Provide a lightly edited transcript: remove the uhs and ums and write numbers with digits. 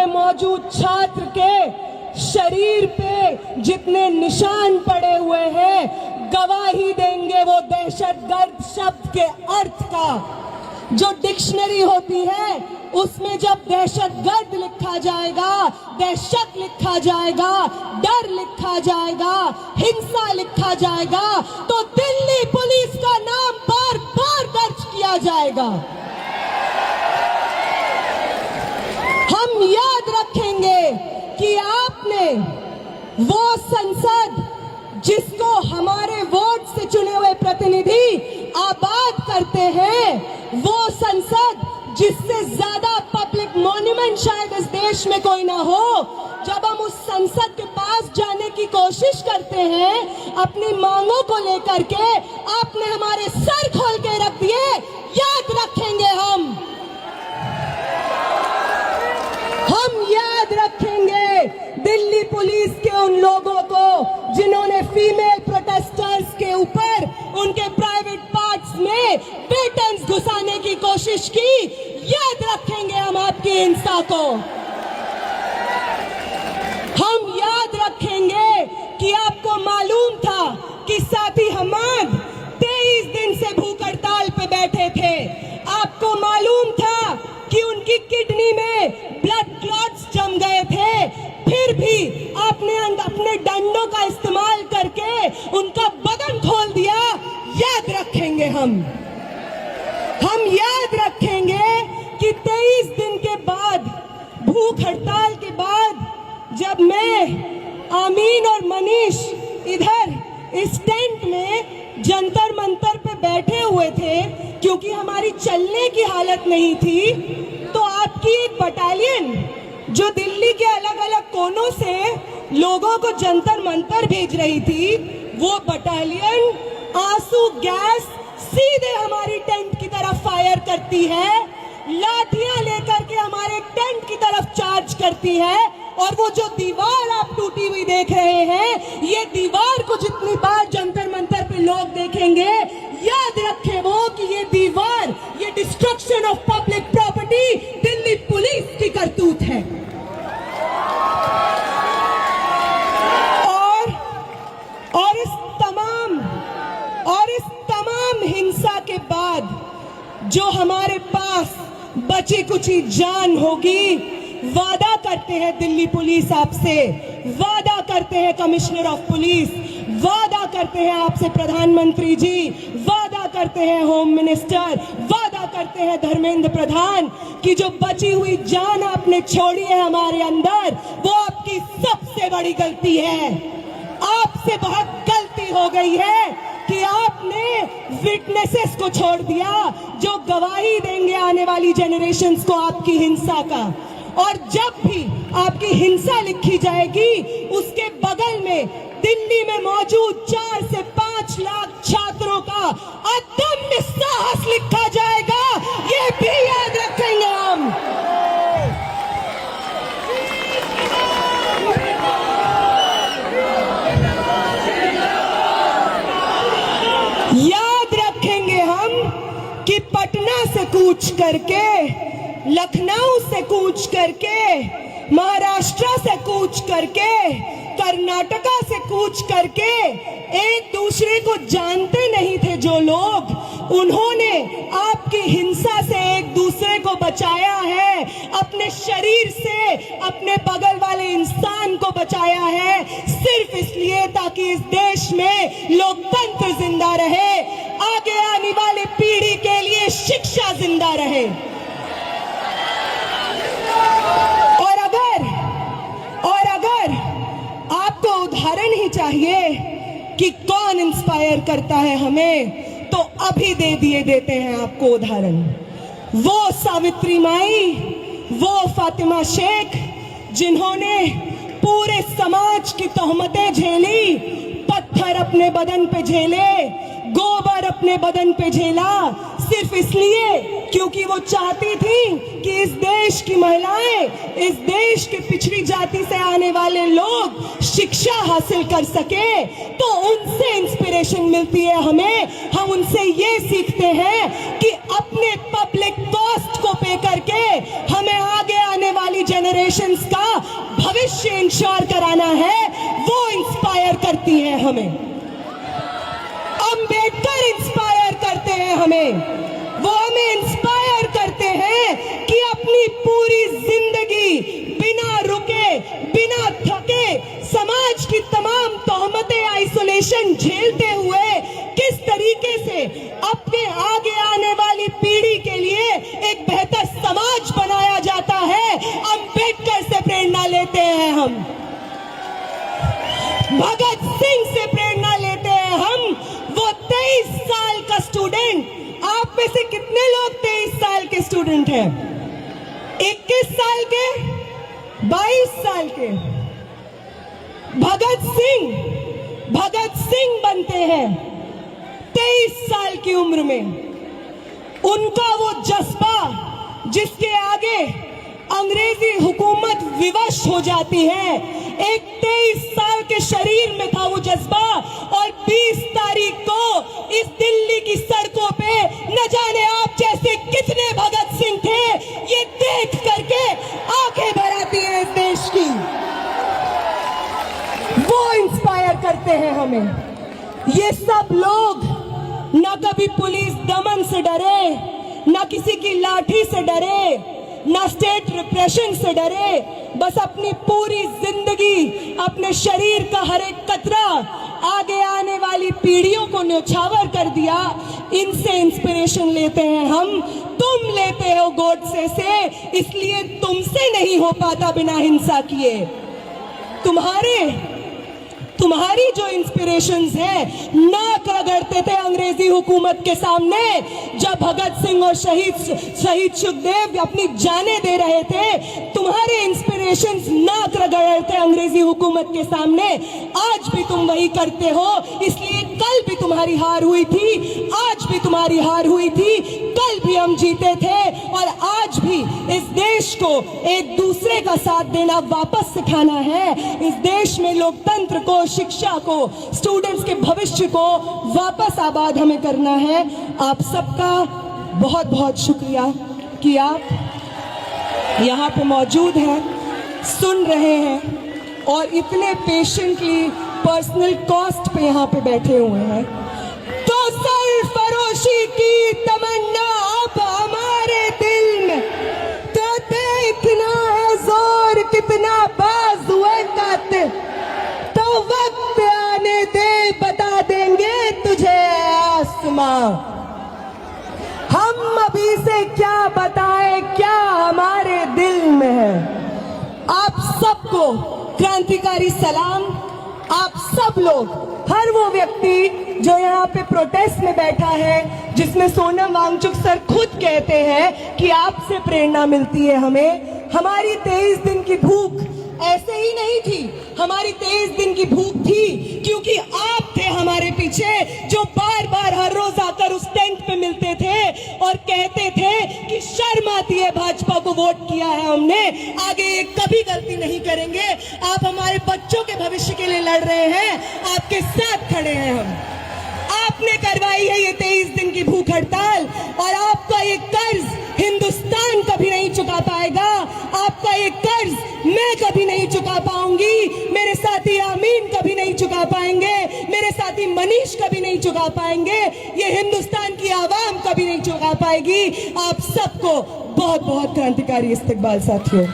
मौजूद छात्र के शरीर पे जितने निशान पड़े हुए हैं गवाही देंगे वो दहशतगर्द शब्द के अर्थ का। जो डिक्शनरी होती है उसमें जब दहशतगर्द लिखा जाएगा, दहशत लिखा जाएगा, डर लिखा जाएगा, हिंसा लिखा जाएगा तो दिल्ली पुलिस का नाम बार बार दर्ज किया जाएगा। हम याद रखेंगे कि आपने वो संसद जिसको हमारे वोट से चुने हुए प्रतिनिधि आबाद करते हैं, वो संसद जिससे ज्यादा पब्लिक मॉन्यूमेंट शायद इस देश में कोई ना हो, जब हम उस संसद के पास जाने की कोशिश करते हैं अपनी मांगों को लेकर के, आपने हमारे सर खोल के रख दिए। याद रखेंगे हम याद रखेंगे दिल्ली पुलिस के उन लोगों को जिन्होंने फीमेल प्रोटेस्टर्स के ऊपर उनके प्राइवेट पार्ट्स में पेटेंट्स घुसाने की कोशिश की। याद रखेंगे हम आपकी हिंसा को। हम याद रखेंगे कि आपको मालूम था कि साथी हमाद 23 दिन से भूख हड़ताल पे बैठे थे। आपको मालूम था कि उनकी किडनी में ब्लड क्लॉट्स जम गए थे, फिर भी आपने अपने डंडों का इस्तेमाल करके उनका बदन खोल दिया। याद रखेंगे हम याद रखेंगे कि 23 दिन के बाद, भूख हड़ताल के बाद, जब मैं, आमीन और मनीष इधर इस टेंट में जंतर मंतर पे बैठे हुए थे क्योंकि हमारी चलने की हालत नहीं थी, तो आपकी एक बटालियन जो दिल्ली के अलग अलग कोनों से लोगों को जंतर मंतर भेज रही थी, वो बटालियन आंसू गैस सीधे हमारी टेंट की तरफ फायर करती है, लाठियां लेकर के हमारे टेंट की तरफ चार्ज करती है। और वो जो दीवार आप टूटी हुई देख रहे हैं, ये दीवार को जितनी बार जंतर मंतर पे लोग देखेंगे, याद रखें वो कि ये दीवार, ये destruction of public property Delhi police की करतूत है। और इस तमाम हिंसा के बाद जो हमारे पास बची कुची जान होगी, वादा करते हैं दिल्ली पुलिस आपसे, वादा करते हैं कमिश्नर ऑफ पुलिस, वादा करते हैं आपसे प्रधानमंत्री जी, वादा करते हैं होम मिनिस्टर, वादा करते हैं धर्मेंद्र प्रधान कि जो बची हुई जान आपने छोड़ी है हमारे अंदर, वो आपकी सबसे बड़ी गलती है। आपसे बहुत गलती हो गई है कि आपने विटनेसेस को छोड़ दिया जो गवाही देंगे आने वाली जनरेशंस को आपकी हिंसा का। और जब भी आपकी हिंसा लिखी जाएगी, उसके बगल में दिल्ली में मौजूद 4 से 5 लाख छात्रों का अदम्य साहस लिखा जाएगा। ये भी याद रखेंगे हम। याद रखेंगे हम कि पटना से कूच करके, लखनऊ से कूच करके, महाराष्ट्र से कूच करके, कर्नाटका से कूच करके एक दूसरे को जानते नहीं थे जो लोग, उन्होंने आपकी हिंसा से एक दूसरे को बचाया है, अपने शरीर से अपने बगल वाले इंसान को बचाया है, सिर्फ इसलिए ताकि इस देश में लोकतंत्र जिंदा रहे, आगे आने वाली पीढ़ी के लिए शिक्षा जिंदा रहे। और अगर आपको उदाहरण ही चाहिए कि कौन इंस्पायर करता है हमें, तो अभी देते हैं आपको उदाहरण। वो सावित्री माई, वो फातिमा शेख जिन्होंने पूरे समाज की तोहमतें झेली, पत्थर अपने बदन पे झेले, गोबर अपने बदन पे झेला, सिर्फ इसलिए क्योंकि वो चाहती थी कि इस देश की महिलाएं, इस देश के पिछड़ी जाति से आने वाले लोग शिक्षा हासिल कर सके। तो उनसे इंस्पिरेशन मिलती है हमें। हम उनसे ये सीखते हैं कि अपने पब्लिक कॉस्ट को पे करके हमें आगे आने वाली जनरेशन्स का भविष्य इंश्योर कराना है, वो इंस्पायर करती है हमें। अंबेडकर इंस्पायर करते हैं हमें, वो हमें इंस्पायर करते हैं कि अपनी पूरी जिंदगी बिना रुके, बिना थके, समाज की तमाम तोहमतें, आइसोलेशन झेलते हुए किस तरीके से अपने आगे आने वाली पीढ़ी के लिए एक बेहतर समाज बनाया जाता है, अंबेडकर से प्रेरणा लेते हैं हम, भगत सिंह से प्रेरणा लेते हैं हम। वो 23 साल का स्टूडेंट, आप में से कितने लोग 23 साल के स्टूडेंट हैं? 21 साल के, 22 साल के? भगत सिंह बनते हैं 23 साल की उम्र में। उनका वो जज्बा जिसके आगे अंग्रेजी हुकूमत विवश हो जाती है, एक 23 साल के शरीर में था वो जज्बा। और 20 तारीख को इस दिल्ली की सड़कों पे न जाने आप जैसे कितने भगत सिंह थे, ये देख करके आंखें भर आती हैं इस देश की। वो इंस्पायर करते हैं हमें। ये सब लोग ना कभी पुलिस दमन से डरे, ना किसी की लाठी से डरे, ना स्टेट रिप्रेशन से डरे, बस अपनी पूरी जिंदगी, अपने शरीर का हर एक कतरा आगे आने वाली पीढ़ियों को न्यौछावर कर दिया। इनसे इंस्पिरेशन लेते हैं हम। तुम लेते हो गोडसे से, इसलिए तुमसे नहीं हो पाता बिना हिंसा किए। तुम्हारी जो इंस्पिरेशंस है, नाक रगड़ते थे अंग्रेजी हुकूमत के सामने जब भगत सिंह और शहीद सुखदेव अपनी जानें दे रहे थे। तुम्हारे इंस्पिरेशंस नाक रगड़ रहे थे अंग्रेजी हुकूमत के सामने। आज भी तुम वही करते हो, इसलिए कल भी तुम्हारी हार हुई थी, आज भी तुम्हारी हार हुई थी, कल भी हम जीते थे। और आज भी इस देश को एक दूसरे का साथ देना वापस सिखाना है। इस देश में लोकतंत्र को, शिक्षा को, स्टूडेंट्स के भविष्य को वापस आबाद हमें करना है। आप सबका बहुत बहुत शुक्रिया कि आप यहाँ पे मौजूद हैं, सुन रहे हैं और इतने पेशेंटली पर्सनल कॉस्ट पे यहाँ पे बैठे हुए हैं। तो सरफरोशी की तमन्ना अब हमारे दिल में, तो देखना है जोर कितना बाजुए कातिल, तो वक्त आने दे बता देंगे तुझे आसमां। हम अभी से क्या बताएं, क्या हमारे दिल में है। आप सबको क्रांतिकारी सलाम। आप सब लोग, हर वो व्यक्ति जो यहाँ पे प्रोटेस्ट में बैठा है, जिसमें सोनम वांगचुक सर खुद कहते हैं कि आपसे प्रेरणा मिलती है हमें। हमारी 23 दिन की भूख ऐसे ही नहीं थी, हमारी 23 दिन की भूख थी क्योंकि आप थे हमारे पीछे, जो बार बार हर रोज आकर उस टेंट पे मिलते थे और कहते थे कि शर्म आती है, भाजपा को वोट किया है हमने, आगे ये कभी गलती नहीं करेंगे। आप हमारे बच्चों के भविष्य के लिए लड़ रहे हैं, आपके साथ खड़े हैं हम। आपने करवाई है ये 23 दिन की भूख हड़ताल, और आपका ये कर्ज हिंदुस्तान कभी नहीं चुका पाएगा। आपका ये कर्ज मैं कभी नहीं चुका पाऊंगी, मेरे साथी आमीन कभी नहीं चुका पाएंगे, मेरे साथी मनीष कभी नहीं चुका पाएंगे, ये हिंदुस्तान की आवाम कभी नहीं चुका पाएगी। आप सबको बहुत बहुत क्रांतिकारी इस्तकबाल साथियों।